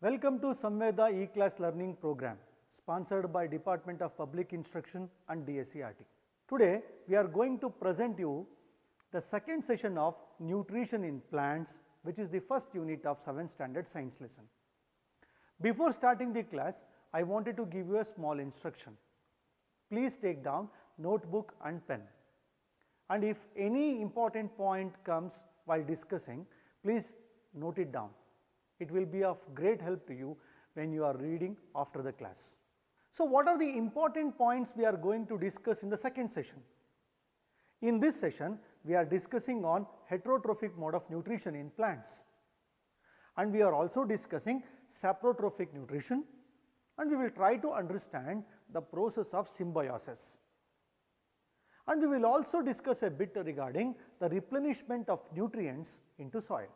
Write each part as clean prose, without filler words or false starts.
Welcome to Samveda E-Class Learning Program, sponsored by Department of Public Instruction and DSCRT. Today, we are going to present you the second session of Nutrition in Plants, which is the first unit of 7th Standard Science lesson. Before starting the class, I wanted to give you a small instruction. Please take down notebook and pen. And if any important point comes while discussing, please note it down. It will be of great help to you when you are reading after the class. So, what are the important points we are going to discuss in the second session? In this session, we are discussing on heterotrophic mode of nutrition in plants. And we are also discussing saprotrophic nutrition, and we will try to understand the process of symbiosis. And we will also discuss a bit regarding the replenishment of nutrients into soil.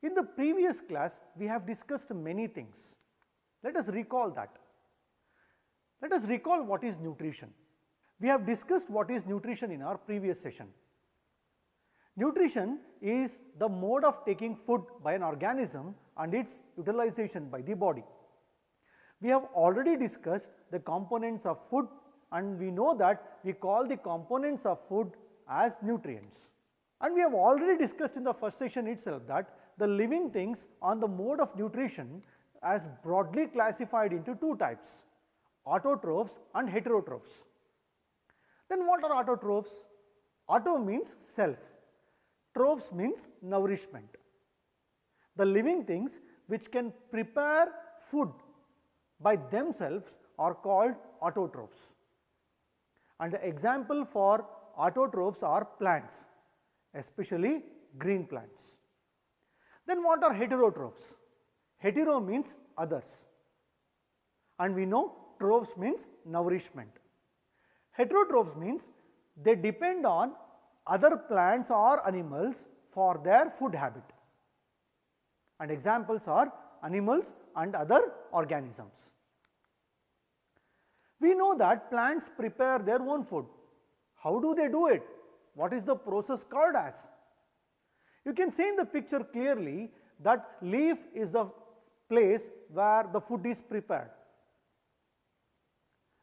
In the previous class, we have discussed many things. Let us recall that. Let us recall what is nutrition. We have discussed what is nutrition in our previous session. Nutrition is the mode of taking food by an organism and its utilization by the body. We have already discussed the components of food, and we know that we call the components of food as nutrients. And we have already discussed in the first session itself that the living things on the mode of nutrition as broadly classified into two types, autotrophs and heterotrophs. Then what are autotrophs? Auto means self, trophs means nourishment. The living things which can prepare food by themselves are called autotrophs. And the example for autotrophs are plants, especially green plants. Then what are heterotrophs? Hetero means others, and we know trophs means nourishment. Heterotrophs means they depend on other plants or animals for their food habit, and examples are animals and other organisms. We know that plants prepare their own food. How do they do it? What is the process called as? You can see in the picture clearly that leaf is the place where the food is prepared.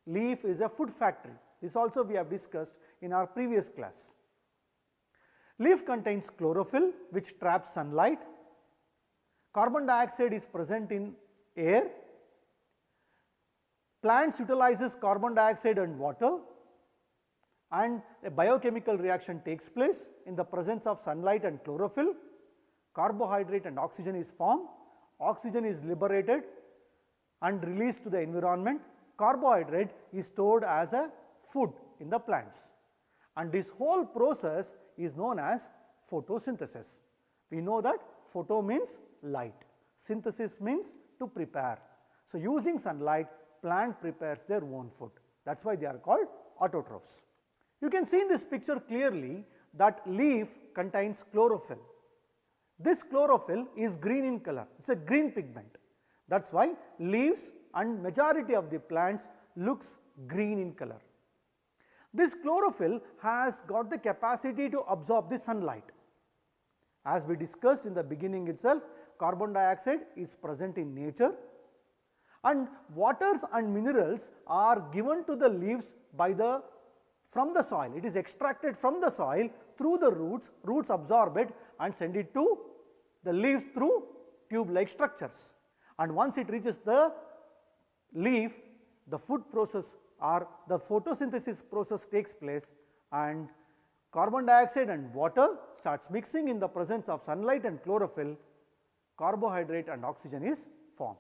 Leaf is a food factory. This also we have discussed in our previous class. Leaf contains chlorophyll, which traps sunlight. Carbon dioxide is present in air. Plants utilizes carbon dioxide and water, and a biochemical reaction takes place in the presence of sunlight and chlorophyll. Carbohydrate and oxygen is formed. Oxygen is liberated and released to the environment. Carbohydrate is stored as a food in the plants, and this whole process is known as photosynthesis. We know that photo means light, synthesis means to prepare. So, using sunlight, plant prepares their own food. That is why they are called autotrophs. You can see in this picture clearly that leaf contains chlorophyll. This chlorophyll is green in color, it is a green pigment. That is why leaves and majority of the plants looks green in color. This chlorophyll has got the capacity to absorb the sunlight. As we discussed in the beginning itself, carbon dioxide is present in nature, and waters and minerals are given to the leaves from the soil. It is extracted from the soil through the roots, roots absorb it and send it to the leaves through tube-like structures. And once it reaches the leaf, the food process or the photosynthesis process takes place, and carbon dioxide and water starts mixing in the presence of sunlight and chlorophyll. Carbohydrate and oxygen is formed,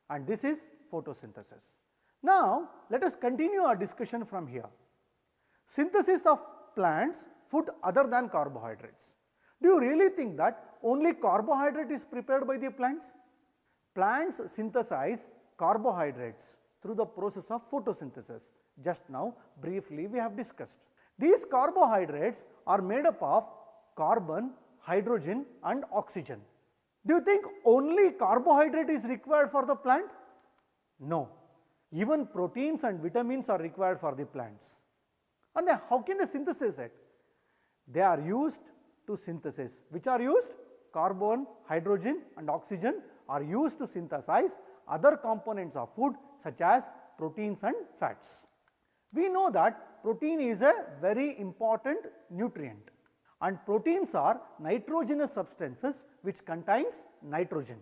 and this is photosynthesis. Now, let us continue our discussion from here. Synthesis of plants, food other than carbohydrates. Do you really think that only carbohydrate is prepared by the plants? Plants synthesize carbohydrates through the process of photosynthesis. Just now briefly we have discussed. These carbohydrates are made up of carbon, hydrogen and oxygen. Do you think only carbohydrate is required for the plant? No. Even proteins and vitamins are required for the plants. And then how can they synthesize it? They are used to synthesis. Which are used? Carbon, hydrogen and oxygen are used to synthesize other components of food such as proteins and fats. We know that protein is a very important nutrient, and proteins are nitrogenous substances which contains nitrogen.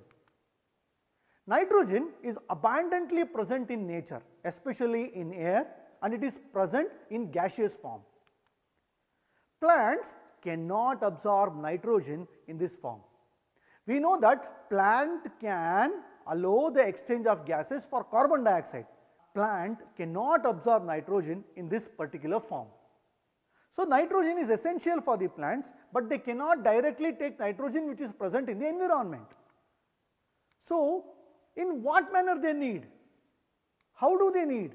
Nitrogen is abundantly present in nature, especially in air, and it is present in gaseous form. Plants cannot absorb nitrogen in this form. We know that plant can allow the exchange of gases for carbon dioxide. Plant cannot absorb nitrogen in this particular form. So nitrogen is essential for the plants, but they cannot directly take nitrogen which is present in the environment. So in what manner they need? How do they need?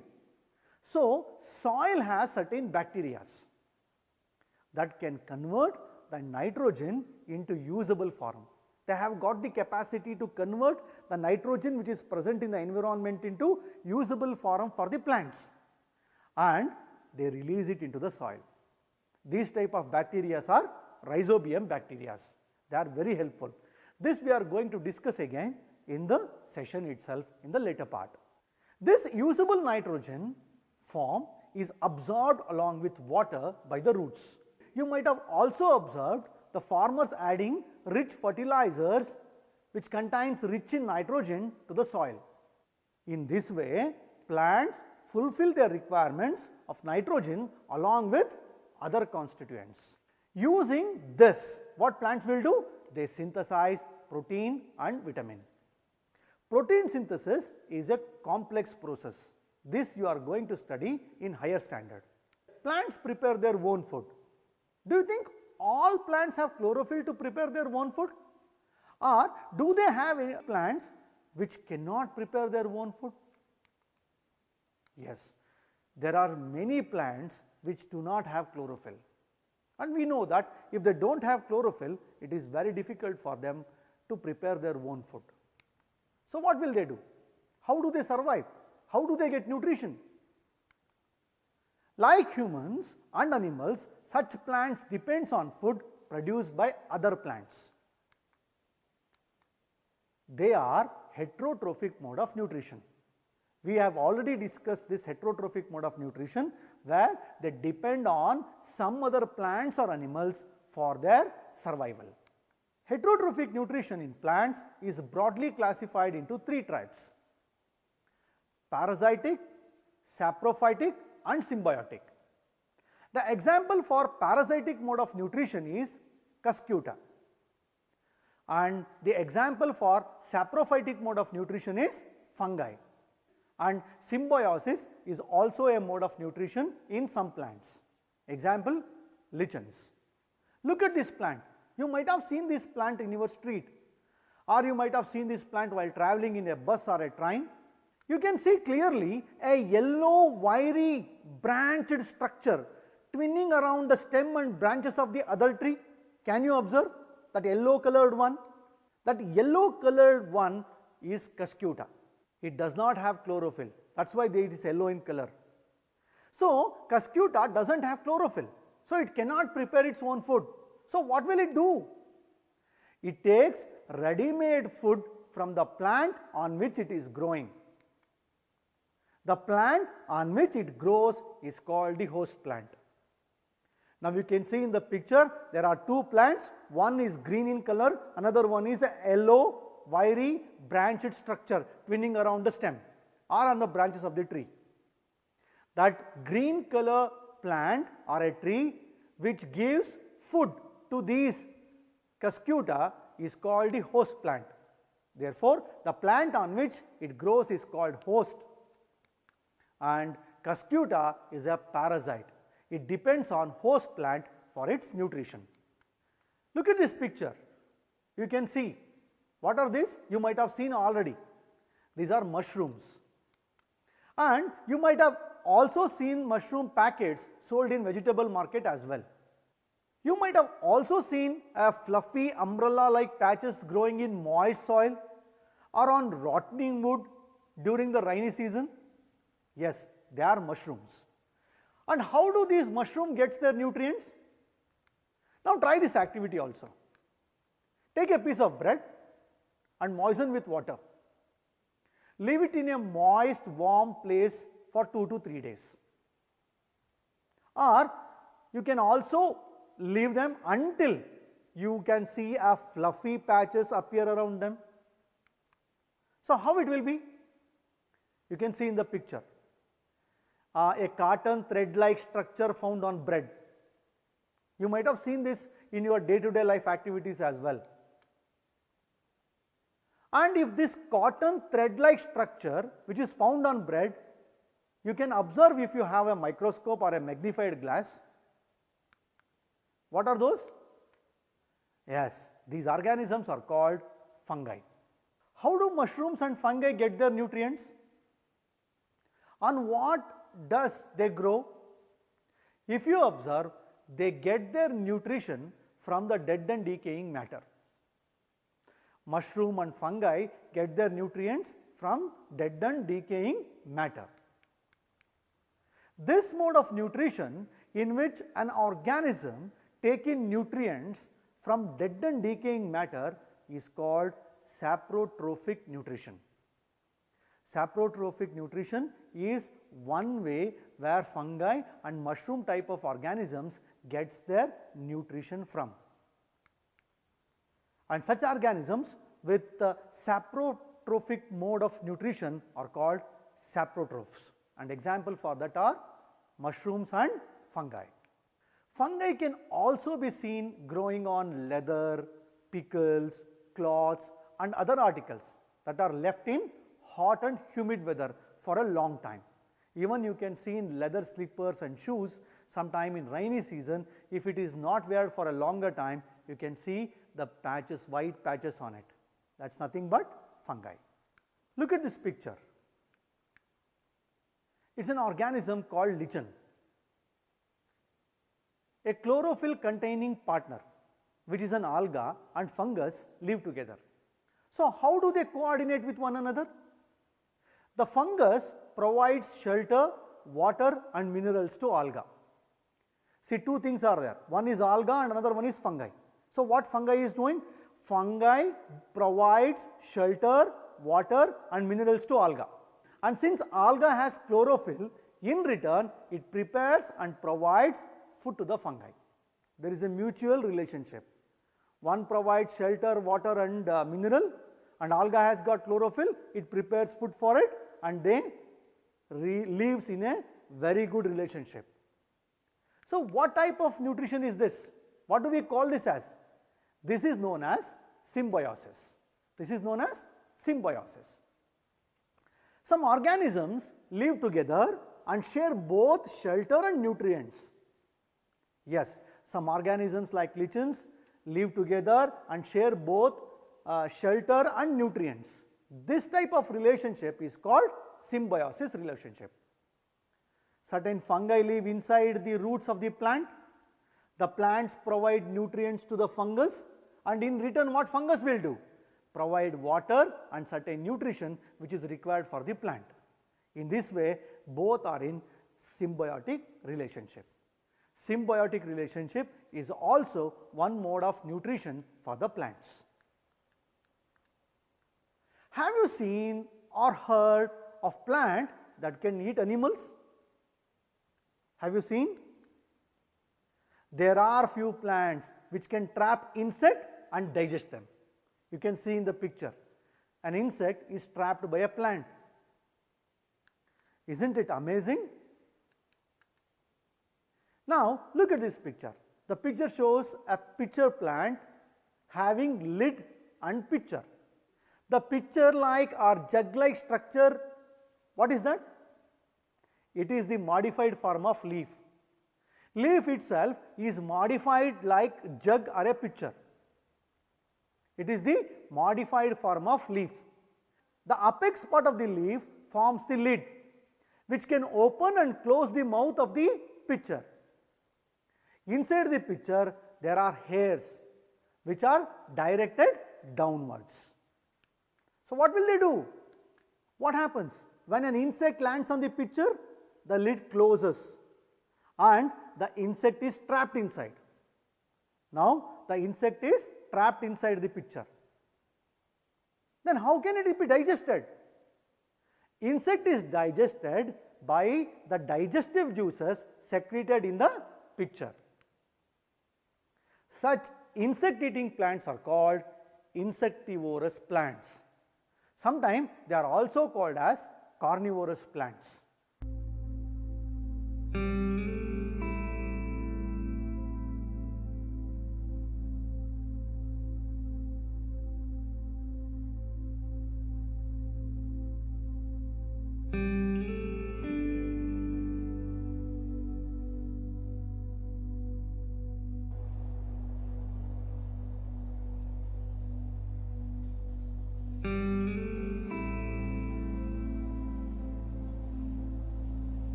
So soil has certain bacteria that can convert the nitrogen into usable form. They have got the capacity to convert the nitrogen which is present in the environment into usable form for the plants, and they release it into the soil. These type of bacteria are rhizobium bacteria. They are very helpful. This we are going to discuss again in the session itself in the later part. This usable nitrogen form is absorbed along with water by the roots. You might have also observed the farmers adding rich fertilizers which contains rich in nitrogen to the soil. In this way, plants fulfill their requirements of nitrogen along with other constituents. Using this, what plants will do? They synthesize protein and vitamin. Protein synthesis is a complex process. This you are going to study in higher standard. Plants prepare their own food. Do you think all plants have chlorophyll to prepare their own food? Or do they have any plants which cannot prepare their own food? Yes, there are many plants which do not have chlorophyll, and we know that if they do not have chlorophyll, it is very difficult for them to prepare their own food. So what will they do? How do they survive? How do they get nutrition? Like humans and animals, such plants depends on food produced by other plants. They are heterotrophic mode of nutrition. We have already discussed this heterotrophic mode of nutrition, where they depend on some other plants or animals for their survival. Heterotrophic nutrition in plants is broadly classified into three types: parasitic, saprophytic and symbiotic. The example for parasitic mode of nutrition is Cuscuta, and the example for saprophytic mode of nutrition is fungi, and symbiosis is also a mode of nutrition in some plants. Example, lichens. Look at this plant. You might have seen this plant in your street, or you might have seen this plant while traveling in a bus or a train. You can see clearly a yellow wiry branched structure twinning around the stem and branches of the other tree. Can you observe that yellow colored one? That yellow colored one is Cuscuta. It does not have chlorophyll, that is why it is yellow in color. So Cuscuta does not have chlorophyll, so it cannot prepare its own food. So what will it do? It takes ready-made food from the plant on which it is growing. The plant on which it grows is called the host plant. Now you can see in the picture there are two plants, one is green in color, another one is a yellow wiry branched structure twinning around the stem or on the branches of the tree. That green color plant or a tree which gives food to these Cuscuta is called the host plant. Therefore, the plant on which it grows is called host, and Cuscuta is a parasite. It depends on host plant for its nutrition. Look at this picture. You can see what are these? You might have seen already. These are mushrooms, and you might have also seen mushroom packets sold in vegetable market as well. You might have also seen a fluffy umbrella like patches growing in moist soil or on rotting wood during the rainy season. Yes, they are mushrooms. And how do these mushrooms get their nutrients? Now try this activity also. Take a piece of bread, and moisten with water. Leave it in a moist, warm place for 2 to 3 days. Or you can also leave them until you can see a fluffy patches appear around them. So how it will be? You can see in the picture. A cotton thread-like structure found on bread. You might have seen this in your day-to-day life activities as well. And if this cotton thread-like structure which is found on bread, you can observe if you have a microscope or a magnified glass. What are those? Yes, these organisms are called fungi. How do mushrooms and fungi get their nutrients? On what does they grow? If you observe, they get their nutrition from the dead and decaying matter. Mushroom and fungi get their nutrients from dead and decaying matter. This mode of nutrition, in which an organism take in nutrients from dead and decaying matter, is called saprotrophic nutrition. Saprotrophic nutrition is one way where fungi and mushroom type of organisms gets their nutrition from. And such organisms with the saprotrophic mode of nutrition are called saprotrophs, and example for that are mushrooms and fungi. Fungi can also be seen growing on leather, pickles, cloths and other articles that are left in hot and humid weather for a long time. Even you can see in leather slippers and shoes sometime in rainy season, if it is not wear for a longer time, you can see the patches, white patches on it. That is nothing but fungi. Look at this picture. It is an organism called lichen. A chlorophyll containing partner, which is an alga and fungus, live together. So how do they coordinate with one another? The fungus provides shelter, water and minerals to alga. See, two things are there. One is alga and another one is fungi. So what fungi is doing? Fungi provides shelter, water and minerals to alga. And since alga has chlorophyll, in return it prepares and provides food to the fungi. There is a mutual relationship. One provides shelter, water and mineral, and alga has got chlorophyll, it prepares food for it and they lives in a very good relationship. So what type of nutrition is this? What do we call this as? This is known as symbiosis. This is known as symbiosis. Some organisms live together and share both shelter and nutrients. Yes, some organisms like lichens live together and share both shelter and nutrients. This type of relationship is called symbiosis relationship. Certain fungi live inside the roots of the plant. The plants provide nutrients to the fungus, and in return what fungus will do? Provide water and certain nutrition which is required for the plant. In this way, both are in symbiotic relationship. Symbiotic relationship is also one mode of nutrition for the plants. Have you seen or heard of plant that can eat animals? Have you seen? There are few plants which can trap insect and digest them. You can see in the picture, an insect is trapped by a plant. Isn't it amazing? Now look at this picture. The picture shows a pitcher plant having lid and pitcher. The pitcher like or jug like structure, what is that? It is the modified form of leaf. Leaf itself is modified like jug or a pitcher. It is the modified form of leaf. The apex part of the leaf forms the lid, which can open and close the mouth of the pitcher. Inside the pitcher there are hairs which are directed downwards. So what will they do? What happens? When an insect lands on the pitcher, the lid closes and the insect is trapped inside. Now the insect is trapped inside the pitcher. then how can it be digested? Insect is digested by the digestive juices secreted in the picture. Such insect eating plants are called insectivorous plants. Sometimes they are also called as carnivorous plants.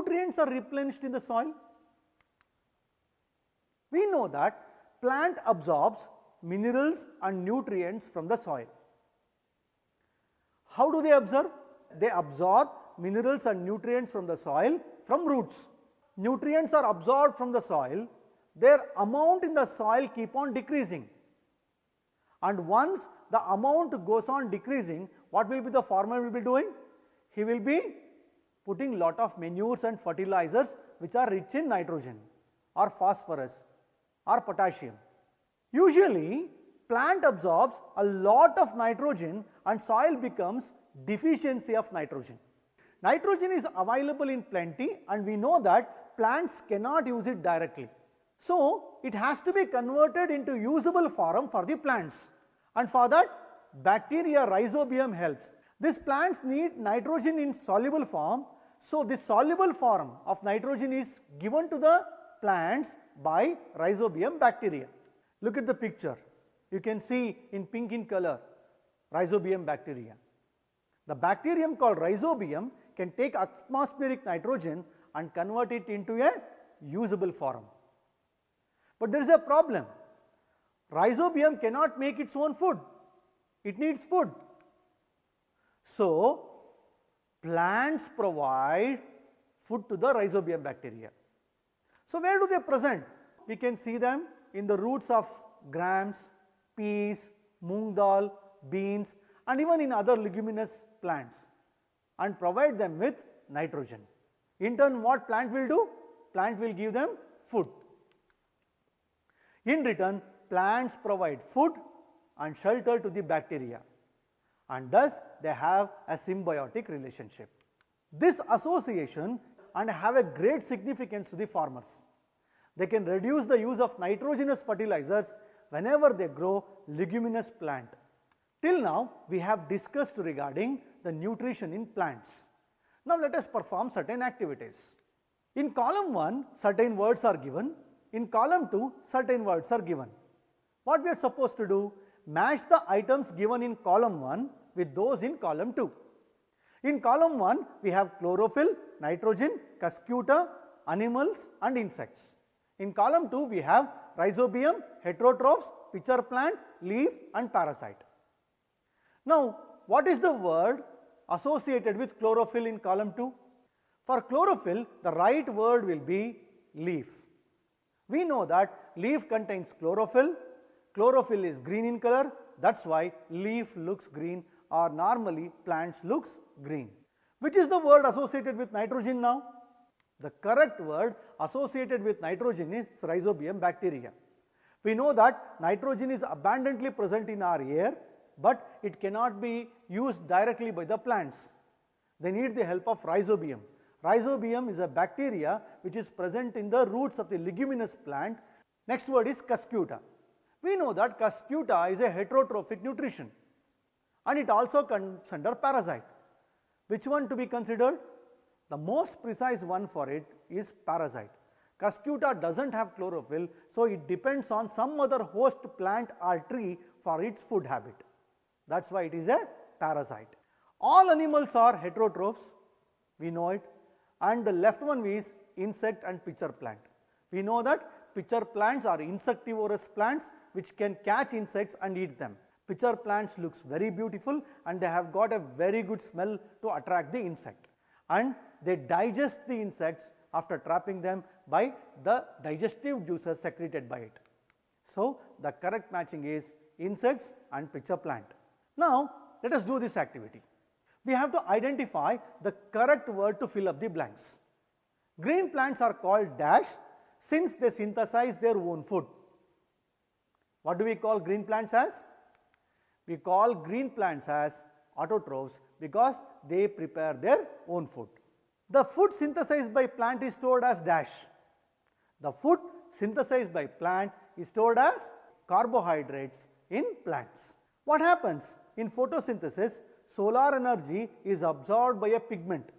nutrients are replenished in the soil? We know that plant absorbs minerals and nutrients from the soil. How do they absorb? They absorb minerals and nutrients from the soil from roots. Nutrients are absorbed from the soil, their amount in the soil keep on decreasing. And once the amount goes on decreasing, what will be the farmer will be doing? He will be putting lot of manures and fertilizers which are rich in nitrogen or phosphorus or potassium. Usually plant absorbs a lot of nitrogen and soil becomes deficiency of nitrogen. Nitrogen is available in plenty and we know that plants cannot use it directly. So it has to be converted into usable form for the plants, and for that bacteria rhizobium helps. These plants need nitrogen in soluble form, so this soluble form of nitrogen is given to the plants by rhizobium bacteria. Look at the picture, you can see in pink in color rhizobium bacteria. The bacterium called rhizobium can take atmospheric nitrogen and convert it into a usable form. But there is a problem. Rhizobium cannot make its own food. It needs food. So plants provide food to the rhizobium bacteria. So where do they present? We can see them in the roots of grams, peas, moong dal, beans, and even in other leguminous plants, and provide them with nitrogen. In turn, what plant will do? Plant will give them food. In return, plants provide food and shelter to the bacteria, and thus they have a symbiotic relationship. This association and have a great significance to the farmers. They can reduce the use of nitrogenous fertilizers whenever they grow leguminous plant. Till now we have discussed regarding the nutrition in plants. Now let us perform certain activities. In column 1 certain words are given, in column 2 certain words are given. What we are supposed to do? Match the items given in column 1 with those in column 2. In column 1 we have chlorophyll, nitrogen, cuscuta, animals and insects. In column 2 we have rhizobium, heterotrophs, pitcher plant, leaf and parasite. Now what is the word associated with chlorophyll in column 2? For chlorophyll the right word will be leaf. We know that leaf contains chlorophyll. Chlorophyll is green in color, that is why leaf looks green, or normally plants looks green. Which is the word associated with nitrogen now? The correct word associated with nitrogen is rhizobium bacteria. We know that nitrogen is abundantly present in our air, but it cannot be used directly by the plants. They need the help of rhizobium. Rhizobium is a bacteria which is present in the roots of the leguminous plant. Next word is cuscuta. We know that cuscuta is a heterotrophic nutrition and it also comes under parasite. Which one to be considered? The most precise one for it is parasite. Cuscuta does not have chlorophyll, so it depends on some other host plant or tree for its food habit. That is why it is a parasite. All animals are heterotrophs, we know it, and the left one is insect and pitcher plant. We know that pitcher plants are insectivorous plants which can catch insects and eat them. Pitcher plants looks very beautiful and they have got a very good smell to attract the insect, and they digest the insects after trapping them by the digestive juices secreted by it. So the correct matching is insects and pitcher plant. Now let us do this activity. We have to identify the correct word to fill up the blanks. Green plants are called dash since they synthesize their own food. What do we call green plants as? We call green plants as autotrophs because they prepare their own food. The food synthesized by plant is stored as dash. The food synthesized by plant is stored as carbohydrates in plants. What happens? In photosynthesis, solar energy is absorbed by a pigment.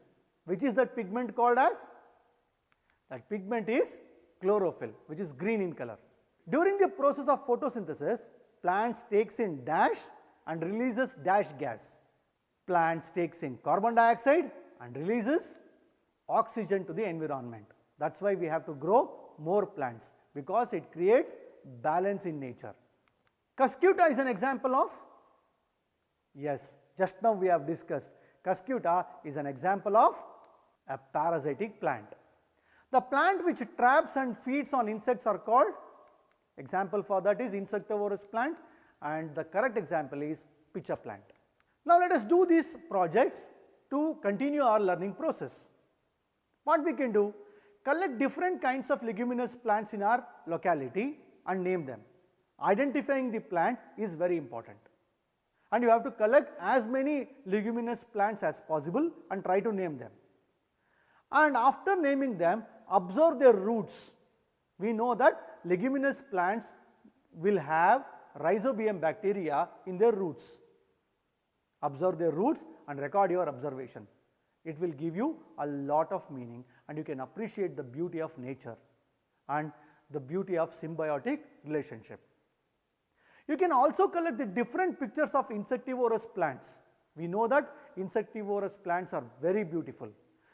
Which is that pigment called as? That pigment is chlorophyll, which is green in color. During the process of photosynthesis, plants takes in dash and releases dash gas. Plants takes in carbon dioxide and releases oxygen to the environment. That's why we have to grow more plants, because it creates balance in nature. Cuscuta is an example of, yes, just now we have discussed, Cuscuta is an example of a parasitic plant. The plant which traps and feeds on insects are called, example for that is insectivorous plant, and the correct example is pitcher plant. Now let us do these projects to continue our learning process. What we can do? Collect different kinds of leguminous plants in our locality and name them. Identifying the plant is very important, and you have to collect as many leguminous plants as possible and try to name them. And after naming them, observe their roots. We know that leguminous plants will have rhizobium bacteria in their roots. Observe their roots and record your observation. It will give you a lot of meaning, and you can appreciate the beauty of nature and the beauty of symbiotic relationship. You can also collect the different pictures of insectivorous plants. We know that insectivorous plants are very beautiful.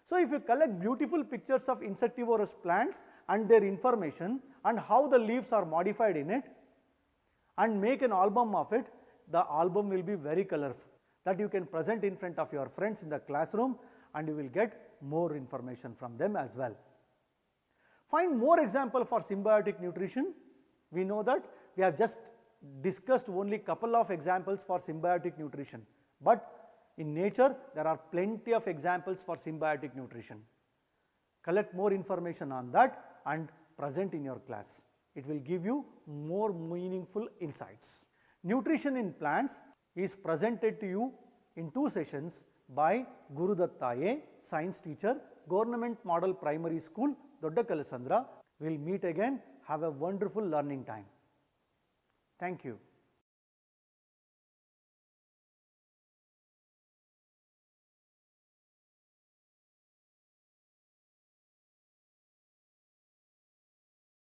So if you collect beautiful pictures of insectivorous plants and their information and how the leaves are modified in it, and make an album of it, the album will be very colorful, that you can present in front of your friends in the classroom, and you will get more information from them as well. Find more example for symbiotic nutrition. We know that we have just discussed only couple of examples for symbiotic nutrition, but in nature there are plenty of examples for symbiotic nutrition. Collect more information on that and present in your class. It will give you more meaningful insights. Nutrition in plants is presented to you in 2 sessions by Guru Datta A, science teacher, Government Model Primary School, Doddakalasandra. We will meet again. Have a wonderful learning time. Thank you.